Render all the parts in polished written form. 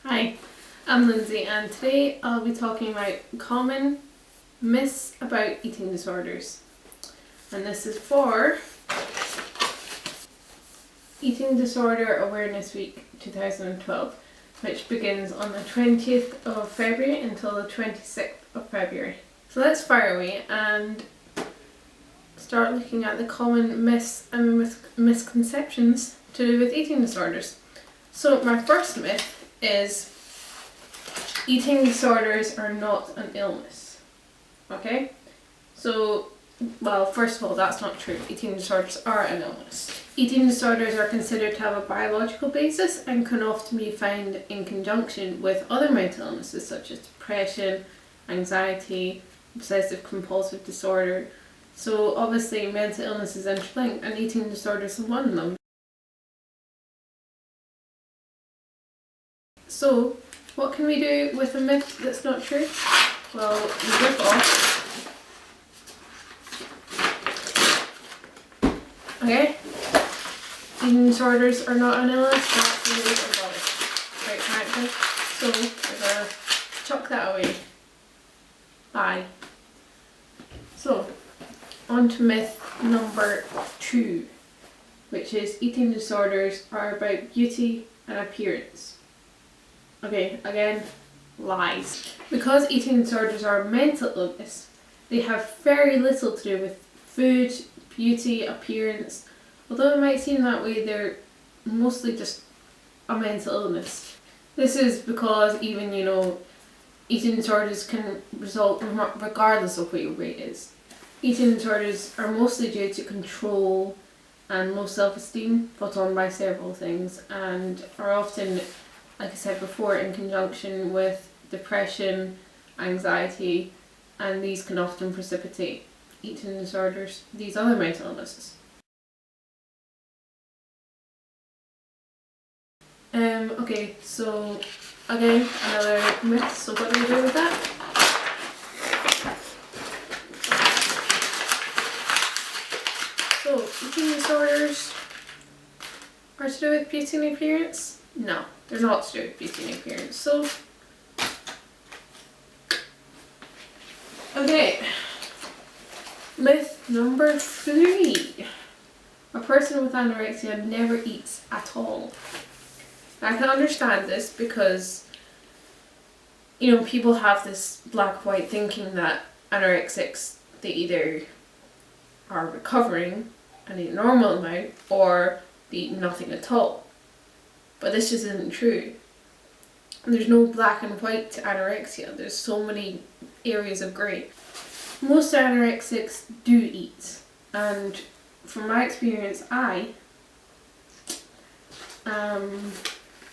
Hi, I'm Lindsay and today I'll be talking about common myths about eating disorders. And this is for Eating Disorder Awareness Week 2012, which begins on the 20th of February until the 26th of February. So let's fire away and start looking at the common myths and misconceptions to do with eating disorders. So my first myth is eating disorders are not an illness. Okay? So, well, first of all, that's not true. Eating disorders are an illness. Eating disorders are considered to have a biological basis and can often be found in conjunction with other mental illnesses such as depression, anxiety, obsessive compulsive disorder. So obviously mental illness is interlinked and eating disorders is one of them. So, what can we do with a myth that's not true? Well, we rip off. Okay? Eating disorders are not an illness, that's the way about it. Right, correctly? So, we're gonna chuck that away. Bye. So, on to myth number 2, which is eating disorders are about beauty and appearance. Okay, again, lies. Because eating disorders are a mental illness, they have very little to do with food, beauty, appearance. Although it might seem that way, they're mostly just a mental illness. This is because even, eating disorders can result regardless of what your weight is. Eating disorders are mostly due to control and low self-esteem brought on by several things and are often, like I said before, in conjunction with depression, anxiety, and these can often precipitate eating disorders, these other mental illnesses. Okay, so again, another myth, so what do we do with that? So, eating disorders are to do with beauty and appearance? No, they're not to do with beauty and appearance. So, okay, myth number 3. A person with anorexia never eats at all. Now, I can understand this because, people have this black-white thinking that anorexics, they either are recovering and eat a normal amount or they eat nothing at all. But this just isn't true. There's no black and white to anorexia. There's so many areas of grey. Most anorexics do eat, and from my experience, I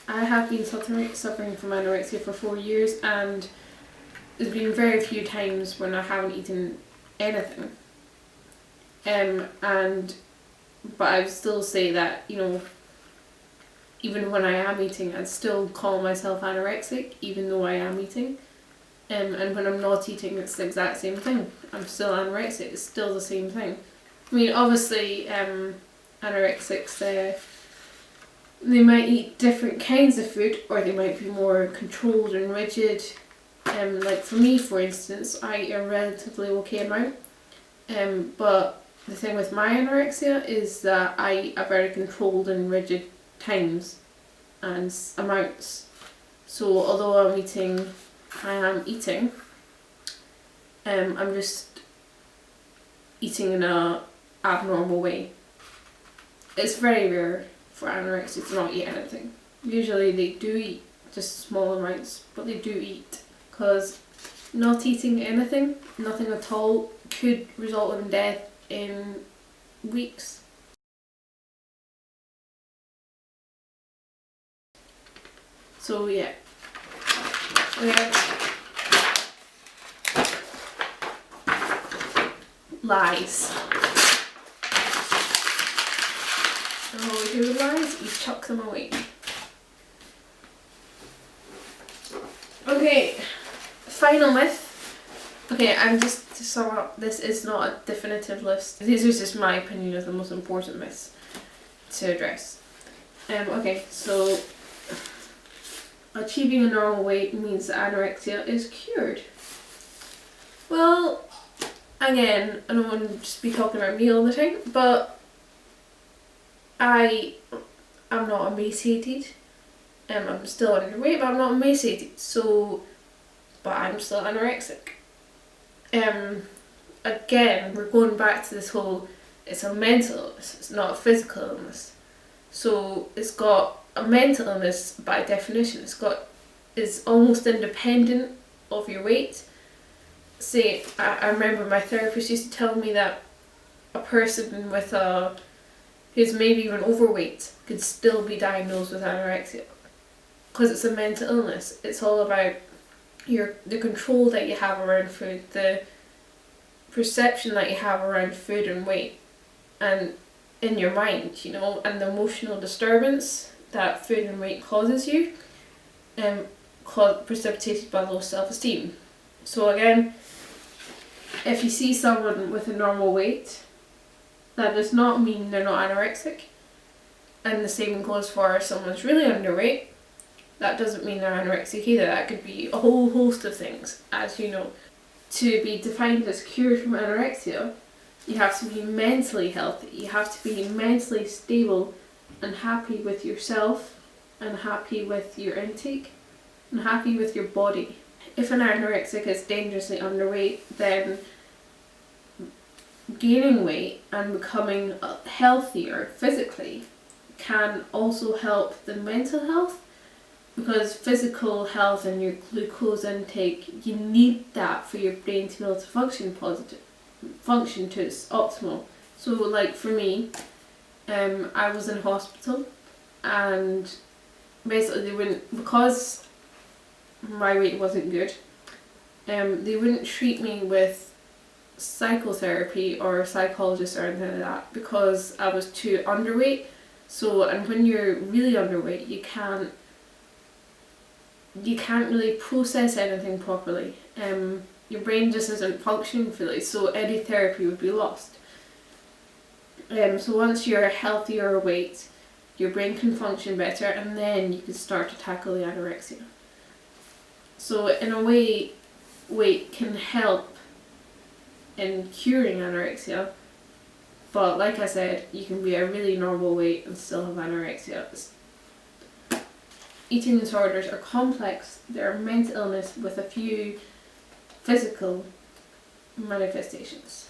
have been suffering from anorexia for 4 years, and there's been very few times when I haven't eaten anything. But I would still say that, even when I am eating, I'd still call myself anorexic, even though I am eating. And when I'm not eating, it's the exact same thing. I'm still anorexic, it's still the same thing. I mean, obviously, anorexics, they might eat different kinds of food, or they might be more controlled and rigid. Like for me, for instance, I eat a relatively okay amount. But the thing with my anorexia is that I eat a very controlled and rigid times and amounts. So although I am eating, I'm just eating in a abnormal way. It's very rare for anorexics to not eat anything. Usually they do eat just small amounts, but they do eat, because not eating anything, nothing at all, could result in death in weeks. So yeah. Lies. And what we do with lies, we chuck them away. Okay, final myth. Okay, just to sum up, this is not a definitive list. These are just my opinion of the most important myths to address. Okay, so achieving a normal weight means that anorexia is cured. Well, again, I don't want to just be talking about me all the time, but I'm not emaciated. I'm still underweight, but I'm not emaciated. But I'm still anorexic. Again, we're going back to this whole, it's a mental illness, it's not a physical illness. So it's got a mental illness by definition. It's almost independent of your weight. Say, I remember my therapist used to tell me that a person who's maybe even overweight could still be diagnosed with anorexia, because it's a mental illness. It's all about the control that you have around food, the perception that you have around food and weight, and in your mind, and the emotional disturbance that food and weight causes you, precipitated by low self-esteem. So again, if you see someone with a normal weight, that does not mean they're not anorexic. And the same goes for someone's really underweight. That doesn't mean they're anorexic either. That could be a whole host of things, as you know. To be defined as cured from anorexia, you have to be mentally healthy. You have to be mentally stable and happy with yourself, and happy with your intake, and happy with your body. If an anorexic is dangerously underweight, then gaining weight and becoming healthier physically can also help the mental health, because physical health and your glucose intake, you need that for your brain to be able to function to its optimal. So like for me, I was in hospital, and basically they wouldn't, because my weight wasn't good, they wouldn't treat me with psychotherapy or a psychologist or anything like that, because I was too underweight. So, and when you're really underweight, you can't really process anything properly. Your brain just isn't functioning fully, so any therapy would be lost. So once you're a healthier weight, your brain can function better, and then you can start to tackle the anorexia. So in a way, weight can help in curing anorexia, but like I said, you can be a really normal weight and still have anorexia. Eating disorders are complex. They're a mental illness with a few physical manifestations.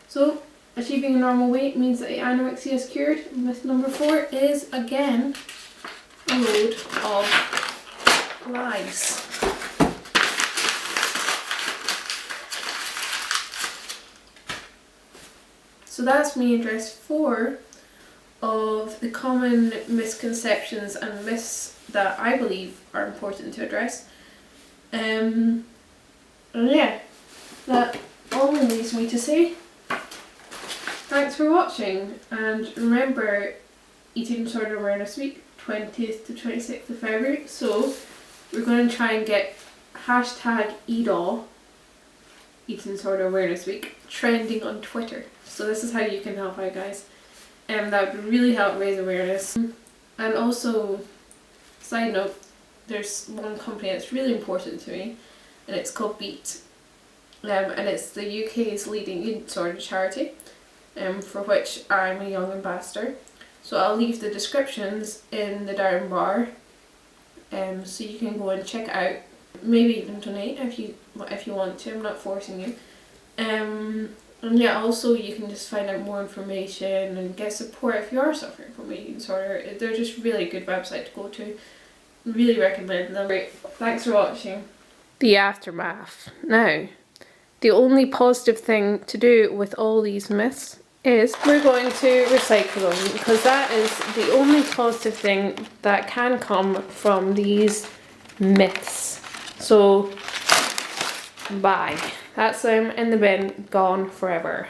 So, achieving a normal weight means that anorexia is cured. Myth number 4 is, again, a load of lies. So that's me address 4 of the common misconceptions and myths that I believe are important to address. And yeah, that only leaves me to say thanks for watching, and remember, Eating Disorder Awareness Week, 20th to 26th of February, so we're going to try and get hashtag EDAW, Eating Disorder Awareness Week, trending on Twitter. So this is how you can help out, guys. That would really help raise awareness. And also, side note, there's one company that's really important to me, and it's called Beat. And it's the UK's leading eating disorder charity, for which I'm a young ambassador. So I'll leave the descriptions in the down bar, so you can go and check it out. Maybe even donate if you want to. I'm not forcing you. And yeah, also you can just find out more information and get support if you are suffering from eating disorder. They're just really good website to go to. Really recommend them. Great. Thanks for watching. The aftermath. Now, the only positive thing to do with all these myths is we're going to recycle them, because that is the only positive thing that can come from these myths. So, bye. That's them in the bin, gone forever.